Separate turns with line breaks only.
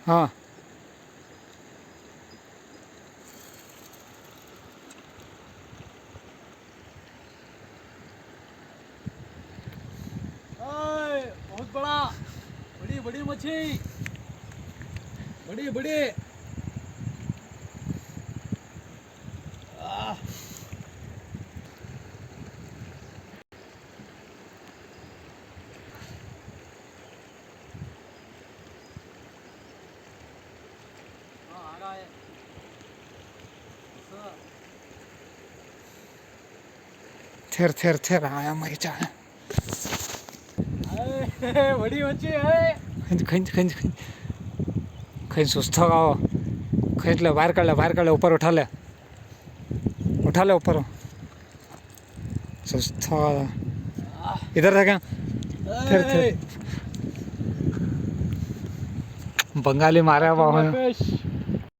हाँ
बहुत बड़ा, बड़ी बड़ी मछली, बड़ी बड़ी। आ रहा है।
थेर थेर थेर आया मरीचा
बड़ी मच्छी है।
खंज खंज खंज खंज खंज सुस्त गाओ खंज ले बाहर कर ले ऊपर उठा ले ऊपर सुस्त इधर था क्या थेर थेर बंगाली मारा हुआ है।